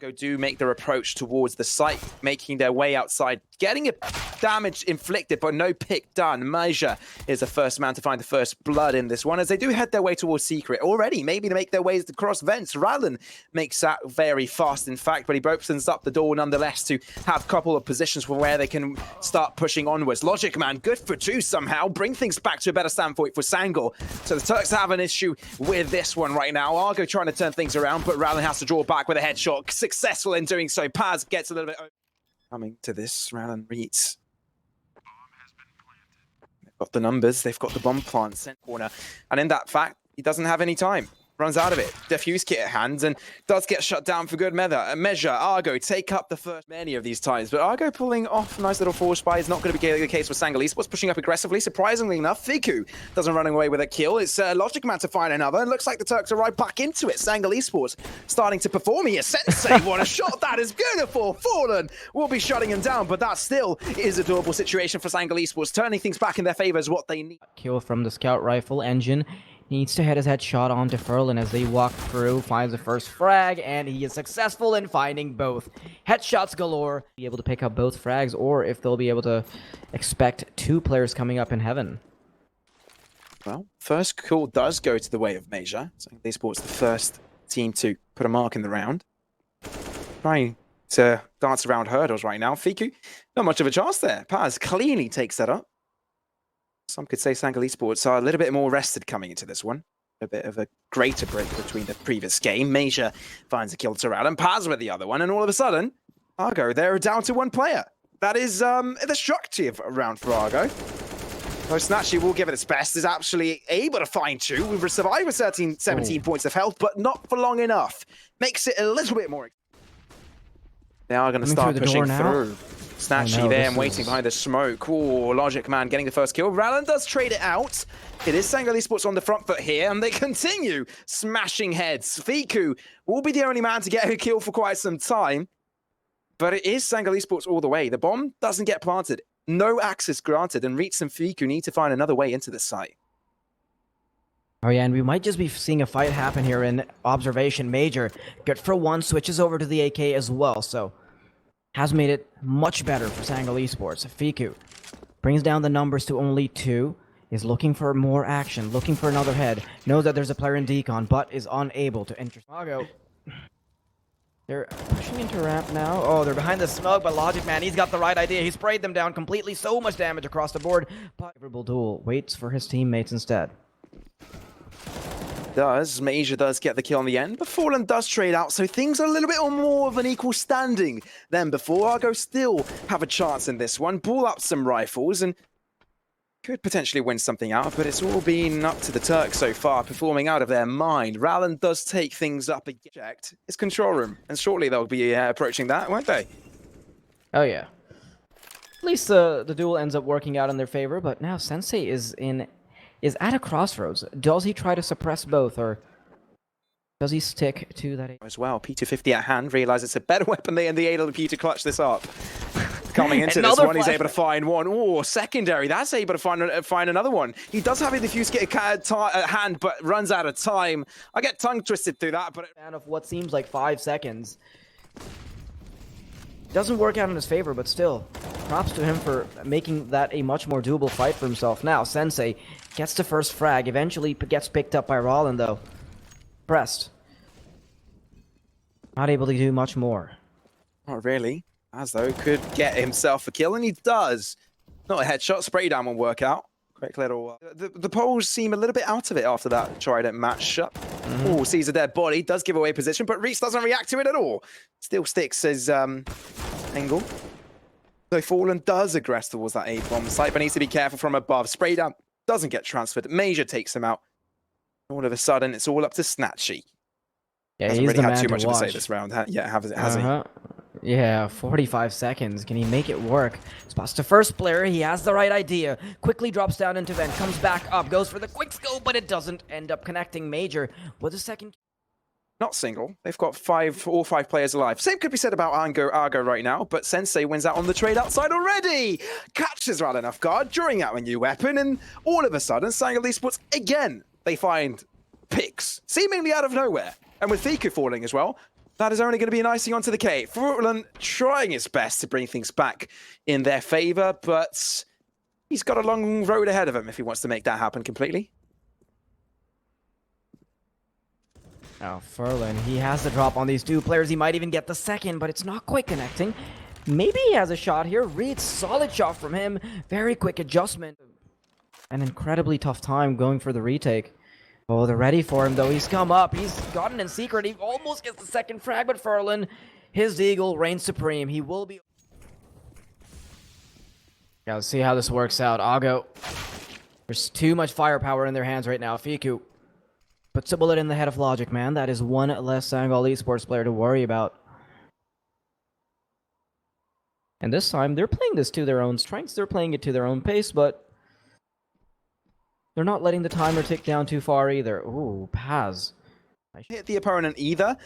Argo do make their approach towards the site, making their way outside, getting a damage inflicted, but no pick done. Major is the first man to find the first blood in this one, as they do head their way towards Secret already, maybe to make their ways across vents. Rallen makes that very fast, in fact, but he opens up the door nonetheless to have a couple of positions for where they can start pushing onwards. Logic Man, good for two somehow, bring things back to a better standpoint for Sangal. So the Turks have an issue with this one right now. Argo trying to turn things around, but Rallen has to draw back with a headshot. Successful in doing so. Paz gets a little bit coming to this. Rallen reads. They've got the numbers, they've got the bomb plant sent corner, and in that fact, he doesn't have any time. Runs out of it. Defuse kit at hand and does get shut down for good measure. Argo take up the first many of these times, but Argo pulling off a nice little force spy is not going to be the case for Sangal Esports, pushing up aggressively. Surprisingly enough, Fiku doesn't run away with a kill. It's Logic Man to find another, and looks like the Turks are right back into it. Sangal Esports starting to perform here. Sensei, what a shot! That is beautiful. Furlan will be shutting him down, but that still is a doable situation for Sangal Esports. Turning things back in their favor is what they need. Kill from the scout rifle. ngiN needs to hit his headshot onto Furlan as they walk through, finds the first frag, and he is successful in finding both. Headshots galore. Be able to pick up both frags, or if they'll be able to expect two players coming up in heaven. Well, first call does go to the way of Major. So Esports the first team to put a mark in the round. Trying to dance around hurdles right now. Fiku, not much of a chance there. Paz cleanly takes that up. Some could say Sangal Esports are a little bit more rested coming into this one. A bit of a greater break between the previous game. Major finds a kill to Rallen, Paz with the other one, and all of a sudden, Argo, they're down to one player. That is the destructive round for Argo. So snatchie will give it its best, is actually able to find two. We've survived with 17 points of health, but not for long enough. Makes it a little bit more. They are going to start pushing through. Snatchie there and waiting behind the smoke. Oh, Logic Man getting the first kill. Rallen does trade it out. It is Sangal Esports on the front foot here, and they continue smashing heads. Fiku will be the only man to get a kill for quite some time, but it is Sangal Esports all the way. The bomb doesn't get planted. No access granted, and reatz and Fiku need to find another way into the site. Oh yeah, and we might just be seeing a fight happen here in observation. Major, good for one, switches over to the AK as well, so has made it much better for Sangal Esports. Fiku brings down the numbers to only 2, is looking for more action, looking for another head, knows that there's a player in decon, but is unable to enter. Argo, they're pushing into ramp now. Oh, they're behind the smoke, but Logic Man, he's got the right idea. He sprayed them down completely, so much damage across the board, but favorable duel waits for his teammates instead. Major does get the kill on the end, but Furlan does trade out, so things are a little bit more of an equal standing than before. Argo still have a chance in this one, ball up some rifles, and could potentially win something out, but it's all been up to the Turks so far, performing out of their mind. Rallen does take things up again. It's control room, and shortly they'll be approaching that, won't they? Oh yeah. At least the duel ends up working out in their favor, but now Sensei is at a crossroads. Does he try to suppress both, or does he stick to that? As well, P250 at hand, realize it's a better weapon than the AWP to clutch this up. Coming into this one, he's able to find one. Oh, secondary, that's able to find another one. He does have a diffuse kit at hand, but runs out of time. I get tongue twisted through that, but out of what seems like 5 seconds. Doesn't work out in his favor, but still, props to him for making that a much more doable fight for himself. Now, Sensei gets the first frag, eventually gets picked up by Rallen, though. Pressed. Not able to do much more. Not really. As though could get himself a kill, and he does. Not a headshot, spray down will work out. Quick little... The Poles seem a little bit out of it after that trident match up. Oh, sees a dead body, does give away position, but reatz doesn't react to it at all. Still sticks his angle. So Furlan does aggress towards that A-bomb site, but needs to be careful from above. Spray down doesn't get transferred. Major takes him out. All of a sudden, it's all up to snatchie. Yeah, hasn't he's really the had man too much to of a say watch. this round. Yeah, has he? Yeah, 45 seconds. Can he make it work? Spots the first player. He has the right idea. Quickly drops down into vent. Comes back up. Goes for the quick scope, but it doesn't end up connecting. Major with a second. Not single. They've got all five players alive. Same could be said about Argo right now, but Sensei wins out on the trade outside already. Catches Rallen off guard, drawing out a new weapon, and all of a sudden, Sangal Esports, again, they find picks, seemingly out of nowhere. And with Fiku falling as well, that is only going to be an icing onto the cake. Furlan trying his best to bring things back in their favor, but he's got a long road ahead of him if he wants to make that happen completely. Now, Furlan, he has the drop on these two players. He might even get the second, but it's not quite connecting. Maybe he has a shot here. reatz, solid shot from him. Very quick adjustment. An incredibly tough time going for the retake. Oh, they're ready for him, though. He's come up. He's gotten in secret. He almost gets the second frag, but Furlan, his deagle reigns supreme. He will be... Yeah, let's see how this works out. Ago. There's too much firepower in their hands right now. Fiku puts a bullet in the head of Logic, man. That is one less Sangal esports player to worry about. And this time, they're playing this to their own strengths. They're playing it to their own pace, but they're not letting the timer tick down too far either. Ooh, Paz. Hit the opponent either,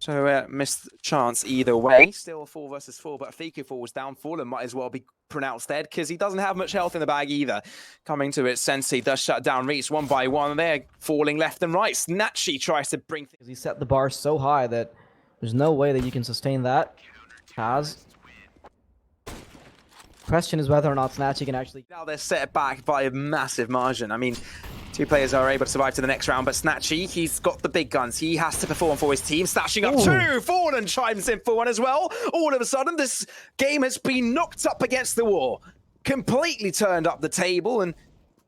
so missed chance either way. Still 4 versus 4, but if Fiku falls down, Furlan might as well be pronounced dead because he doesn't have much health in the bag either. Coming to it, Sensei does shut down reatz one by one. They're falling left and right. snatchie tries to bring things. He set the bar so high that there's no way that you can sustain that. Paz. Question is whether or not snatchie can actually... Now they're set back by a massive margin. I mean, 2 players are able to survive to the next round, but snatchie, he's got the big guns. He has to perform for his team. Snatching up 2. Furlan chimes in for 1 as well. All of a sudden, this game has been knocked up against the wall. Completely turned up the table, and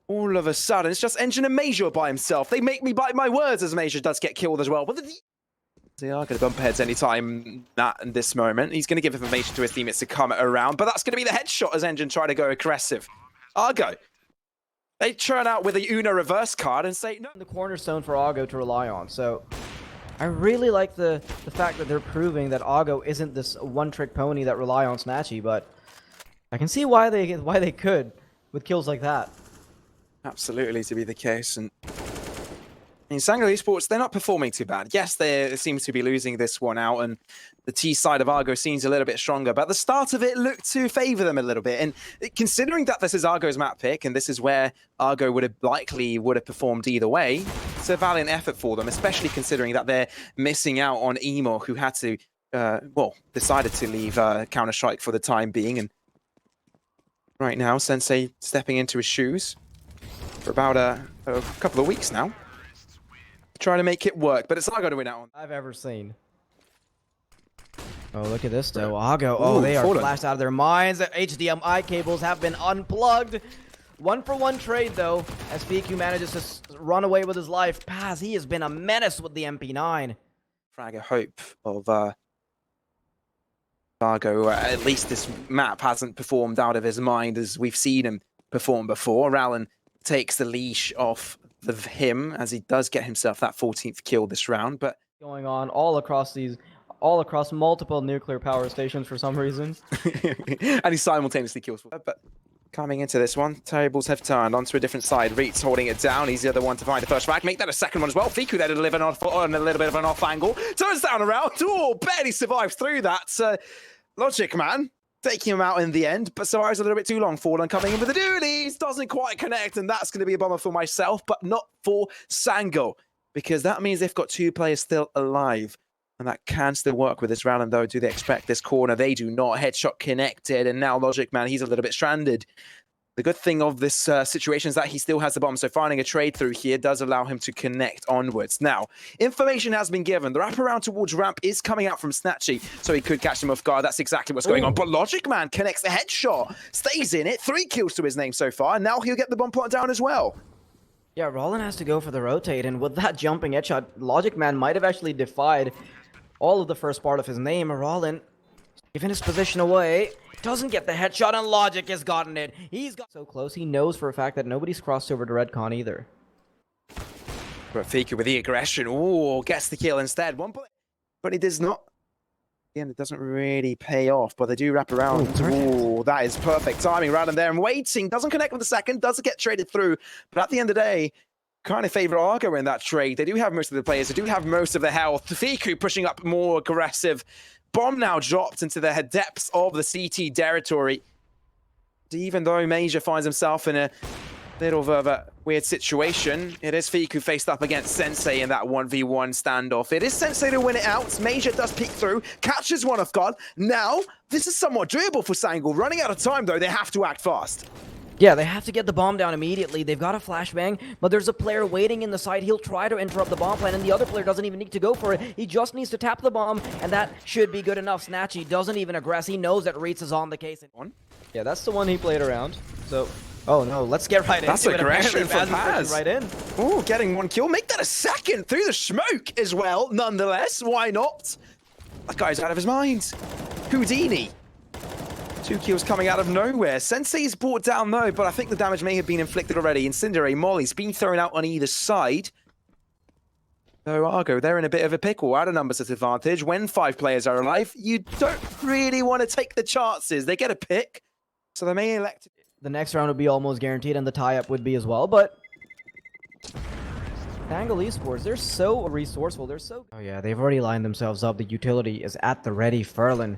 all of a sudden, it's just ngiN and Major by himself. They make me bite my words as Major does get killed as well. But they are going to bump heads anytime in this moment. He's going to give information to his teammates to come around, but that's going to be the headshot as ngiN try to go aggressive. Argo. They turn out with a Uno reverse card and say no. The cornerstone for Ago to rely on. So I really like the fact that they're proving that Ago isn't this one-trick pony that rely on snatchie, but I can see why they could with kills like that. Absolutely to be the case. And in Sangal esports, they're not performing too bad. Yes, they seem to be losing this one out, and the T side of Argo seems a little bit stronger, but the start of it looked to favor them a little bit. And considering that this is Argo's map pick, and this is where Argo would have performed either way, it's a valiant effort for them, especially considering that they're missing out on Emo, who had to, decided to leave Counter-Strike for the time being. And right now, Sensei stepping into his shoes for about a couple of weeks now. Trying to make it work, but it's Argo to win out on. I've ever seen. Oh, look at this though. Ago. Oh, they are flashed out of their minds. HDMI cables have been unplugged. 1-for-1 trade though, as Fiku manages to run away with his life. Paz, he has been a menace with the MP9. Frag a hope of Argo. At least this map hasn't performed out of his mind as we've seen him perform before. Rallen takes the leash off of him as he does get himself that 14th kill this round, but going on all across multiple nuclear power stations for some reason. And he simultaneously kills. But coming into this one, tables have turned onto a different side. reatz holding it down. He's the other one to find the first frag. Make that a second one as well. Fiku there to deliver on a little bit of an off angle. Turns down around. Oh, barely survives through that. Logic, man. Taking him out in the end, but survives a little bit too long. Furlan coming in with the dualies, doesn't quite connect, and that's going to be a bummer for myself, but not for Sangal, because that means they've got 2 players still alive, and that can still work with this round. And though, do they expect this corner? They do not. Headshot connected, and now Logic, man, he's a little bit stranded. The good thing of this situation is that he still has the bomb, so finding a trade through here does allow him to connect onwards. Now, information has been given. The wraparound towards ramp is coming out from snatchie, so he could catch him off guard. That's exactly what's going on. But Logic, man, connects the headshot, stays in it, 3 kills to his name so far, and now he'll get the bomb put down as well. Yeah, Brollan has to go for the rotate, and with that jumping headshot, Logic, man, might have actually defied all of the first part of his name. Brollan giving his position away. Doesn't get the headshot, and Logic has gotten it. He's got so close. He knows for a fact that nobody's crossed over to Redcon either. But Fiku with the aggression. Ooh, gets the kill instead. One play, but he does not. Again, it doesn't really pay off, but they do wrap around. Ooh, that is perfect timing right in there. And waiting. Doesn't connect with the second. Doesn't get traded through. But at the end of the day, kind of favor Argo in that trade. They do have most of the players. They do have most of the health. Fiku pushing up more aggressive. Bomb now dropped into the depths of the CT territory. Even though Major finds himself in a Little of a weird situation. It is Feek who faced up against Sensei in that 1v1 standoff. It is Sensei to win it out. ngiN does peek through, catches one off guard. Now, this is somewhat doable for Sangal. Running out of time, though, they have to act fast. Yeah, they have to get the bomb down immediately. They've got a flashbang, but there's a player waiting in the side. He'll try to interrupt the bomb plan, and the other player doesn't even need to go for it. He just needs to tap the bomb, and that should be good enough. snatchie doesn't even aggress. He knows that reatz is on the case. Yeah, that's the one he played around. So, oh no, let's get right That's into it. aggression from Paz. Right in. Ooh, getting one kill. Make that a second through the smoke as well, nonetheless. Why not? That guy's out of his mind. Houdini. 2 kills coming out of nowhere. Sensei's brought down though, but I think the damage may have been inflicted already. Incendiary Molly's been thrown out on either side. So Argo, they're in a bit of a pickle. Out of numbers at advantage. When 5 players are alive, you don't really want to take the chances. They get a pick, so they may elect. The next round would be almost guaranteed, and the tie-up would be as well, but Sangal Esports, they're so resourceful. They're so... Oh yeah, they've already lined themselves up. The utility is at the ready. Furlan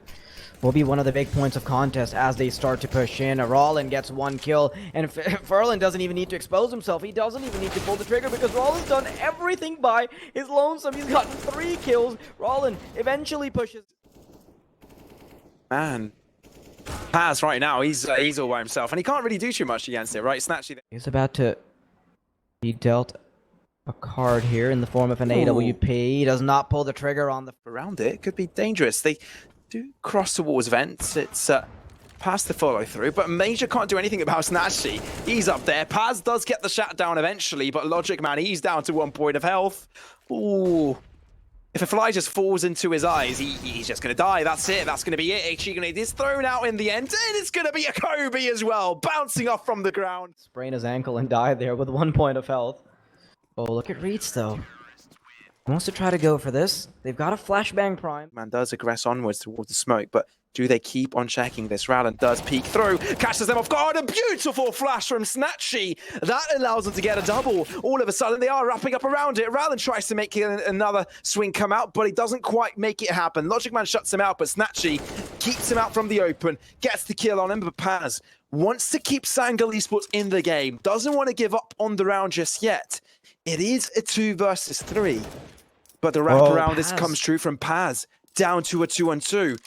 will be one of the big points of contest as they start to push in. rallen gets 1 kill, and Furlan doesn't even need to expose himself. He doesn't even need to pull the trigger because rallen's done everything by his lonesome. He's gotten 3 kills. Rallen eventually pushes... Man. Paz right now, he's all by himself, and he can't really do too much against it, right? snatchie. He's about to be dealt a card here in the form of an AWP. He does not pull the trigger on the... Around it could be dangerous. They do cross towards vents. It's past the follow through, but ngiN can't do anything about snatchie. He's up there. Paz does get the shot down eventually, but Logic Man, he's down to 1 point of health. Ooh. If a fly just falls into his eyes, he's just going to die. That's it. That's going to be it. It is thrown out in the end, and it's going to be a Kobe as well, bouncing off from the ground. Sprain his ankle and died there with 1 point of health. Oh, look at reatz, though. He wants to try to go for this. They've got a flashbang prime. Man does aggress onwards towards the smoke, but do they keep on checking this? rallen does peek through, catches them off guard. A beautiful flash from snatchie. That allows them to get a double. All of a sudden, they are wrapping up around it. rallen tries to make another swing come out, but he doesn't quite make it happen. Logic Man shuts him out, but snatchie keeps him out from the open, gets the kill on him, but Paz wants to keep Sangal Esports in the game. Doesn't want to give up on the round just yet. It is a 2 versus 3. But the wraparound this comes true from Paz, down to a 2-on-2.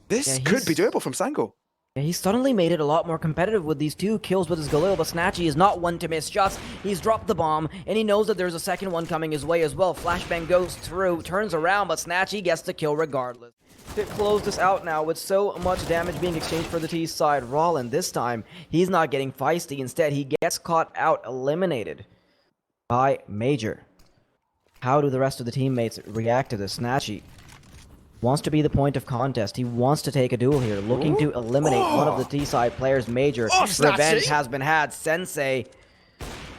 This could be doable from Sangal. Yeah, he suddenly made it a lot more competitive with these 2 kills with his Galil, but snatchie is not one to miss shots. He's dropped the bomb, and he knows that there's a second one coming his way as well. Flashbang goes through, turns around, but snatchie gets the kill regardless. To close this out now with so much damage being exchanged for the T side, rallen this time, he's not getting feisty. Instead, he gets caught out, eliminated by Major. How do the rest of the teammates react to this? snatchie wants to be the point of contest. He wants to take a duel here, looking to eliminate one of the T-side players. Major revenge has been had. Sensei,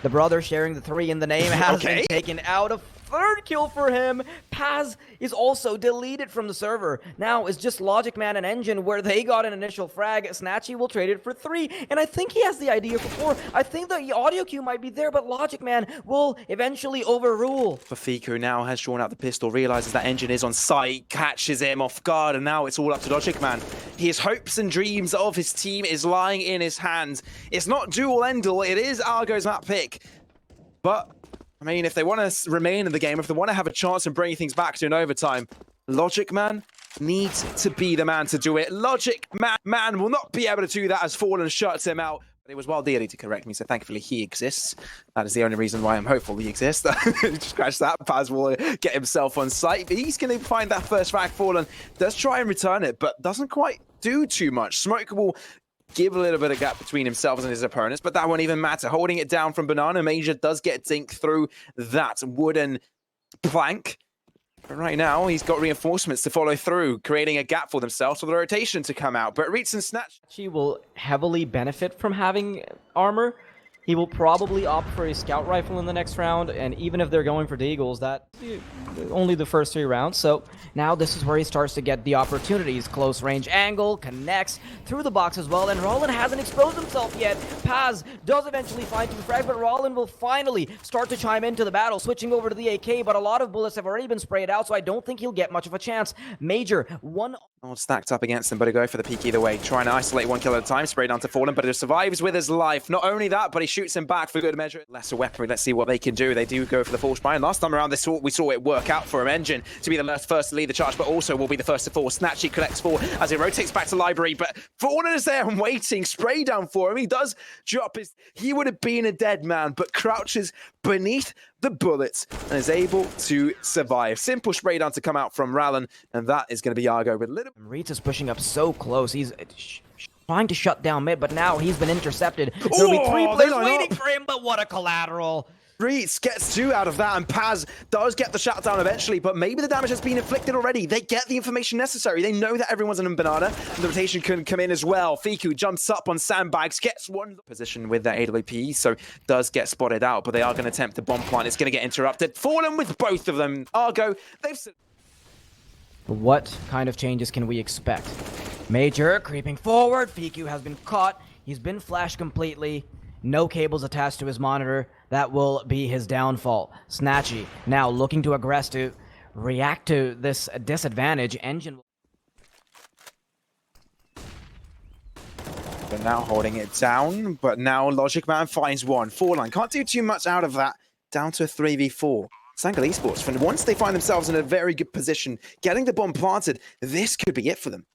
the brother sharing the 3 in the name, has been taken out. A 3rd kill for him. Paz is also deleted from the server. Now it's just Logic Man and ngiN where they got an initial frag. snatchie will trade it for 3, and I think he has the idea for 4. I think the audio cue might be there, but Logic Man will eventually overrule. Fafiku now has drawn out the pistol, realizes that ngiN is on site, catches him off guard, and now it's all up to Logic Man. His hopes and dreams of his team is lying in his hands. It's not dual end-all, it is Argo's map pick. But I mean, if they want to remain in the game, if they want to have a chance and bring things back to an overtime, Logic Man needs to be the man to do it. Logic Man will not be able to do that as Furlan shuts him out. It was Wild Deity to correct me, so thankfully he exists. That is the only reason why I'm hopeful he exists. Scratch that. Paz will get himself on site, but he's going to find that first frag. Furlan does try and return it, but doesn't quite do too much. Smoke will give a little bit of gap between himself and his opponents, but that won't even matter. Holding it down from Banana, ngiN does get dinked through that wooden plank. But right now, he's got reinforcements to follow through, creating a gap for themselves for the rotation to come out. But reatz and snatchie will heavily benefit from having armor. He will probably opt for a scout rifle in the next round, and even if they're going for deagles, that's only the first 3 rounds. So now this is where he starts to get the opportunities. Close range angle, connects through the box as well, and rallen hasn't exposed himself yet. Paz does eventually find 2 frags, but rallen will finally start to chime into the battle, switching over to the AK, but a lot of bullets have already been sprayed out, so I don't think he'll get much of a chance. Major, one All stacked up against them, but he go for the peek either way. Trying to isolate one kill at a time, spray down to Furlan, but he survives with his life. Not only that, but he shoots him back for good measure. Lesser weaponry, let's see what they can do. They do go for the full spray. And last time around, we saw it work out for him. ngiN to be the first to lead the charge, but also will be the first to fall. snatchie collects 4 as he rotates back to library, but Furlan is there and waiting. Spray down for him. He does drop his... He would have been a dead man, but crouches beneath the bullets and is able to survive. Simple spray down to come out from rallen, and that is going to be Argo with little... reatz is pushing up so close. He's trying to shut down mid, but now he's been intercepted. There'll be 3 players waiting for him, but what a collateral. reatz gets 2 out of that, and Paz does get the shutdown eventually, but maybe the damage has been inflicted already. They get the information necessary. They know that everyone's in a banana, and the rotation can come in as well. Fiku jumps up on sandbags, gets 1 position with that AWP, so does get spotted out, but they are going to attempt the bomb plant. It's going to get interrupted. Furlan with both of them. Argo, they've... What kind of changes can we expect? ngiN creeping forward. Fiku has been caught. He's been flashed completely. No cables attached to his monitor. That will be his downfall. snatchie now looking to aggress to react to this disadvantage. ngiN. They're now holding it down, but now Logic Man finds one. Furlan can't do too much out of that. Down to a 3v4. Sangal Esports, from once they find themselves in a very good position, getting the bomb planted, this could be it for them.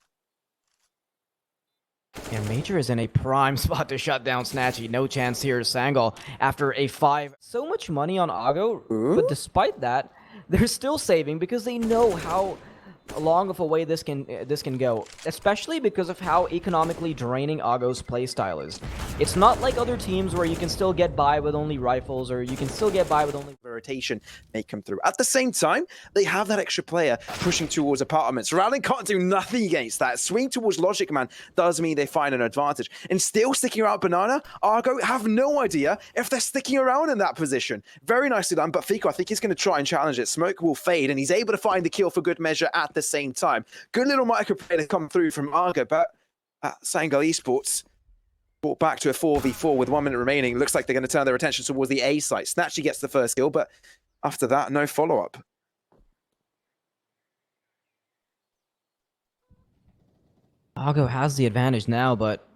Yeah, ngiN is in a prime spot to shut down snatchie. No chance here, Sangal, after a 5. So much money on Argo, but despite that, they're still saving because they know how long of a way this can go, especially because of how economically draining Argo's playstyle is. It's not like other teams where you can still get by with only rifles, or you can still get by with only... rotation may come through. At the same time, they have that extra player pushing towards apartments. rallen can't do nothing against that. Swing towards Logic Man does mean they find an advantage. And still sticking around banana, Argo have no idea if they're sticking around in that position. Very nicely done, but Fiku, I think he's going to try and challenge it. Smoke will fade, and he's able to find the kill for good measure at the same time. Good little micro play to come through from Argo, but Sangal Esports brought back to a 4v4 with 1 minute remaining. Looks like they're going to turn their attention towards the A site. snatchie gets the first kill, but after that, no follow-up. Argo has the advantage now, but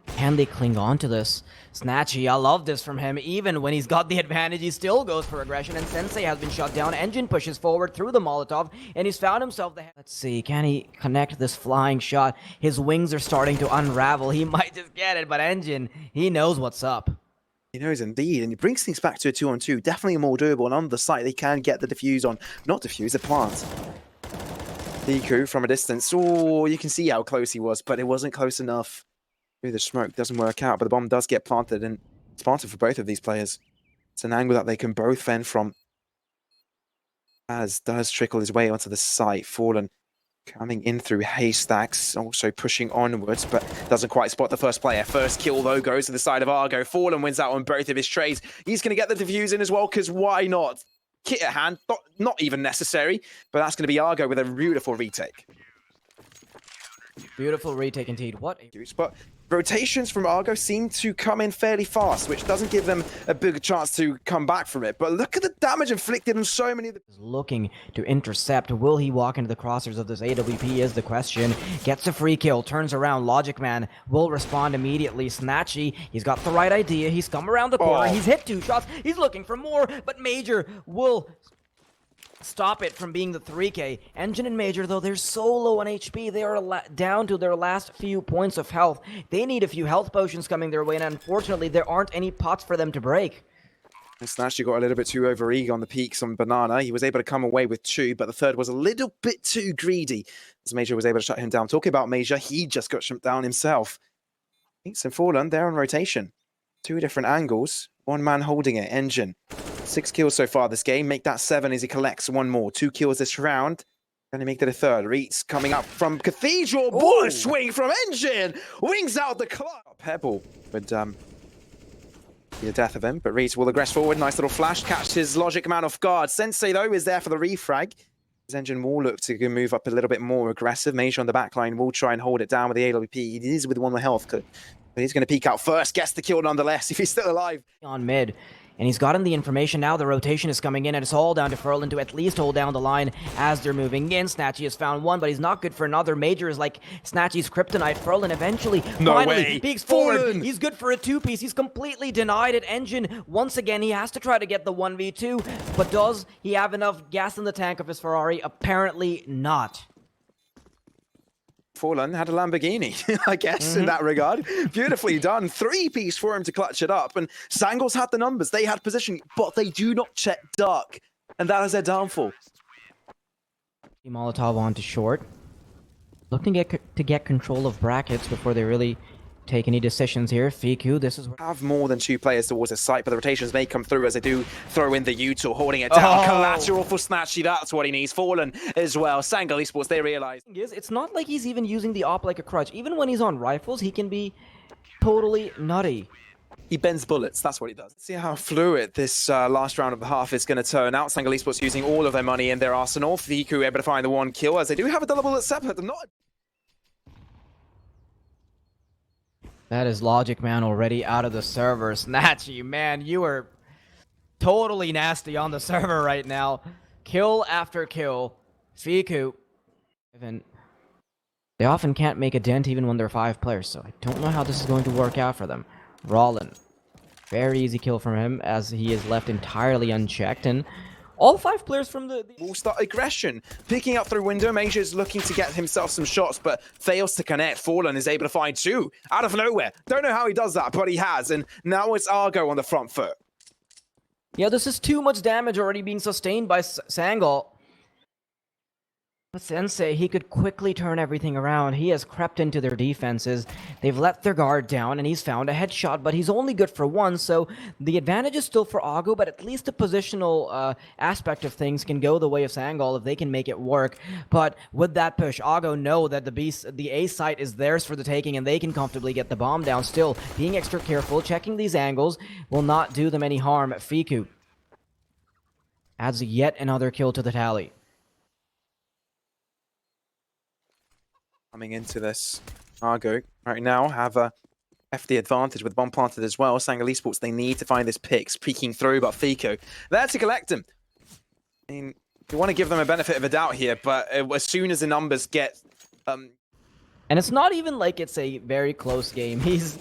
can they cling on to this? snatchie, I love this from him. Even when he's got the advantage, he still goes for aggression, and Sensei has been shut down. ngiN pushes forward through the Molotov, and he's found himself the... Let's see, can he connect this flying shot? His wings are starting to unravel. He might just get it, but ngiN, he knows what's up. He knows indeed, and he brings things back to a 2-on-2. Definitely more doable, and on the site, they can get the defuse on. Not defuse, the plant. Fiku from a distance. Oh, you can see how close he was, but it wasn't close enough. The smoke doesn't work out, but the bomb does get planted, and it's planted for both of these players. It's an angle that they can both fend from. As does trickle his way onto the site. Furlan coming in through haystacks, also pushing onwards, but doesn't quite spot the first player. First kill, though, goes to the side of Argo. Furlan wins out on both of his trades. He's going to get the defuse in as well, because why not? Kit at hand, not even necessary, but that's going to be Argo with a beautiful retake. Beautiful retake indeed. What a... But rotations from Argo seem to come in fairly fast, which doesn't give them a big chance to come back from it. But look at the damage inflicted on so many of the... Looking to intercept. Will he walk into the crosshairs of this AWP is the question. Gets a free kill, turns around. Logic Man will respond immediately. snatchie, he's got the right idea. He's come around the corner. He's hit 2 shots. He's looking for more, but ngiN will stop it from being the 3K. ngiN and ngiN, though, they're so low on HP. They are down to their last few points of health. They need a few health potions coming their way, and unfortunately, there aren't any pots for them to break. And snatchie got a little bit too overeager on the peaks on banana. He was able to come away with 2, but the third was a little bit too greedy, as ngiN was able to shut him down. Talking about ngiN, he just got shut down himself. Twistzz and Furlan, they're on rotation. 2 different angles. 1 man holding it. ngiN. 6 kills so far this game. Make that 7 as he collects 1 more. 2 kills this round. Can he make that a third? reatz coming up from Cathedral. Ball swing from ngiN. Wings out the clock. Pebble would be the death of him, but reatz will aggress forward. Nice little flash. Catches Logic Man off guard. Sensei, though, is there for the refrag. ngiN will look to move up a little bit more aggressive. ngiN on the back line will try and hold it down with the AWP. He is with 1 health, but he's going to peek out first. Gets the kill nonetheless if he's still alive. On mid, And he's gotten the information now. The rotation is coming in, and it's all down to Furlan to at least hold down the line as they're moving in. snatchie has found one, but he's not good for another. Major is like snatchie's kryptonite. Furlan eventually, finally, peeks forward. He's good for a two-piece. He's completely denied it. ngiN, once again, he has to try to get the 1v2, but does he have enough gas in the tank of his Ferrari? Apparently not. Furlan had a Lamborghini, I guess, in that regard. Beautifully done. Three-piece for him to clutch it up. And Sangal's had the numbers. They had position, but they do not check dark. And that is their downfall. Molotov onto short. Looking to get control of brackets before they really take any decisions here. Fiku, this is where... Have more than two players towards his site, but the rotations may come through as they do throw in the util, holding it down. Collateral for snatchie, that's what he needs. Furlan as well. Sangal Esports, they realize. It's not like he's even using the op like a crutch. Even when he's on rifles, he can be totally nutty. He bends bullets, that's what he does. See how fluid this last round of the half is going to turn out. Sangal Esports using all of their money in their arsenal. Fiku able to find the one kill, as they do have a double bullet separate. They're not... That is Logic Man already out of the server. snatchie, man, you are totally nasty on the server right now. Kill after kill. Fiku. They often can't make a dent even when they're 5 players, so I don't know how this is going to work out for them. Brollan. Very easy kill from him, as he is left entirely unchecked, and all 5 players from the... Will start aggression. Picking up through window, Major is looking to get himself some shots, but fails to connect. Furlan is able to find 2 out of nowhere. Don't know how he does that, but he has, and now it's Argo on the front foot. Yeah, this is too much damage already being sustained by Sangal. But Sensei, he could quickly turn everything around. He has crept into their defenses. They've let their guard down, and he's found a headshot, but he's only good for 1, so the advantage is still for Ago, but at least the positional aspect of things can go the way of Sangal if they can make it work. But with that push, Ago know that the A site is theirs for the taking, and they can comfortably get the bomb down. Still, being extra careful, checking these angles will not do them any harm. Fiku adds yet another kill to the tally. Coming into this, Argo right now have a FD advantage with bomb planted as well. Sangal Esports, they need to find this pick, peeking through, but Fiku there to collect him. I mean, you want to give them a benefit of a doubt here, but as soon as the numbers get... And it's not even like it's a very close game. He's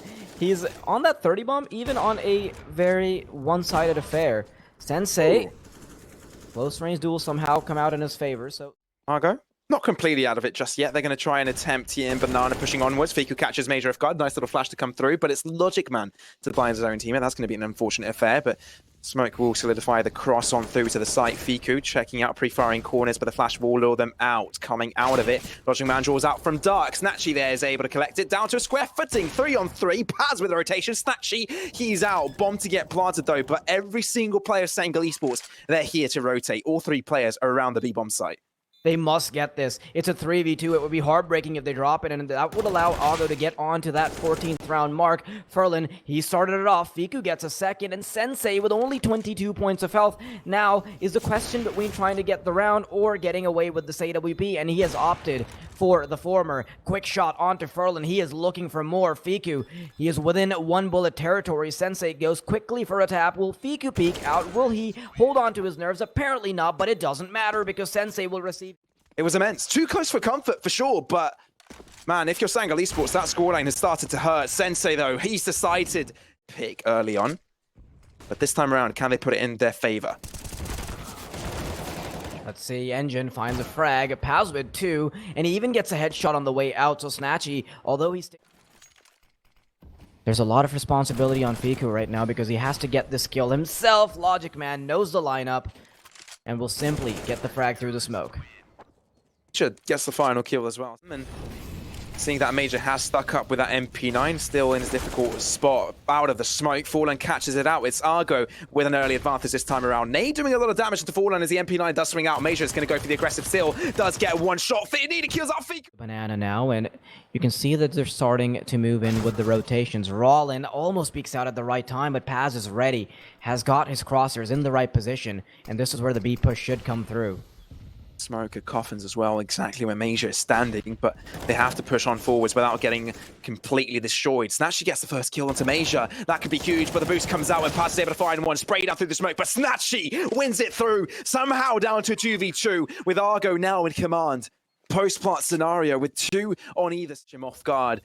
on that 30 bomb, even on a very one-sided affair. Sensei, close range duel somehow come out in his favor, so... Argo? Not completely out of it just yet. They're going to try and attempt here in Banana pushing onwards. Fiku catches Major off guard. Nice little flash to come through, but it's Logic Man to blind his own teammate. That's going to be an unfortunate affair, but Smoke will solidify the cross on through to the site. Fiku checking out pre-firing corners, but the flash will lure them out. Coming out of it, Logic Man draws out from dark. snatchie there is able to collect it down to a square footing. 3-on-3. Paz with the rotation. snatchie, he's out. Bomb to get planted though, but every single player of Sangal Esports, they're here to rotate. All 3 players are around the B-bomb site. They must get this. It's a 3v2. It would be heartbreaking if they drop it, and that would allow Ago to get on to that 14th round mark. Furlan, he started it off. Fiku gets a second, and Sensei with only 22 points of health. Now is the question between trying to get the round or getting away with this AWP, and he has opted for the former. Quick shot onto Furlan. He is looking for more. Fiku, he is within 1 bullet territory. Sensei goes quickly for a tap. Will Fiku peek out? Will he hold on to his nerves? Apparently not, but it doesn't matter because Sensei will receive... It was immense. Too close for comfort, for sure, but man, if you're Sangal Esports, that scoreline has started to hurt. Sensei, though, he's decided pick early on, but this time around, can they put it in their favor? Let's see, ngiN finds a frag, Paz with 2, and he even gets a headshot on the way out, so snatchie, although he's... There's a lot of responsibility on Fiku right now because he has to get this kill himself. Logic Man knows the lineup and will simply get the frag through the smoke. Gets the final kill as well. And seeing that Major has stuck up with that MP9, still in his difficult spot out of the smoke. Furlan catches it out. It's Argo with an early advantage this time around. Nade doing a lot of damage to Furlan as the MP9 does swing out. Major is going to go for the aggressive steal. Does get 1 shot. Nade kills out Fiku. Banana now, and you can see that they're starting to move in with the rotations. Rallen almost peeks out at the right time, but Paz is ready. Has got his crosshairs in the right position, and this is where the B push should come through. Smoke at Coffins as well, exactly where Major is standing, but they have to push on forwards without getting completely destroyed. snatchie gets the first kill onto Major. That could be huge, but the boost comes out and Paz is able to find one, sprayed out through the smoke, but snatchie wins it through, somehow down to a 2v2, with Argo now in command. Post-plant scenario with 2 on either, him off guard.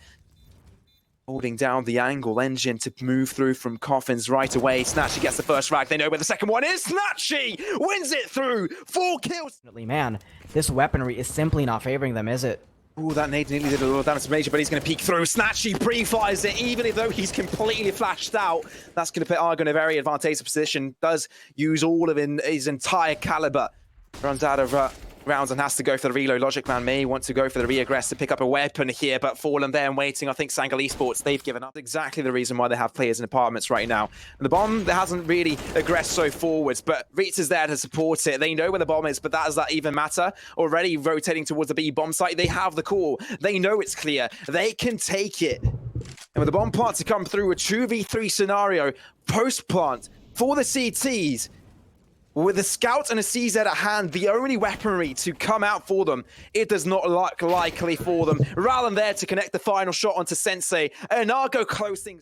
Holding down the angle, ngiN to move through from Coffins right away. snatchie gets the first frag. They know where the second one is. snatchie wins it through. 4 kills. Man, this weaponry is simply not favoring them, is it? Ooh, that nade nearly did a little damage to Major, but he's going to peek through. snatchie pre-fires it, even though he's completely flashed out. That's going to put Argo in a very advantageous position. Does use all of his entire caliber. Runs out of rounds and has to go for the reload. Logic Man may want to go for the re-aggress to pick up a weapon here, but Furlan there and waiting. I think Sangal Esports, they've given up. Exactly the reason why they have players in apartments right now. And the bomb hasn't really aggressed so forwards, but reatz is there to support it. They know where the bomb is, but does that even matter? Already rotating towards the B bomb site. They have the call. They know it's clear. They can take it. And with the bomb plant to come through, a 2v3 scenario, post-plant for the CTs, with a scout and a CZ at hand, the only weaponry to come out for them, it does not look likely for them. rallen there to connect the final shot onto Sensei, and Argo close things.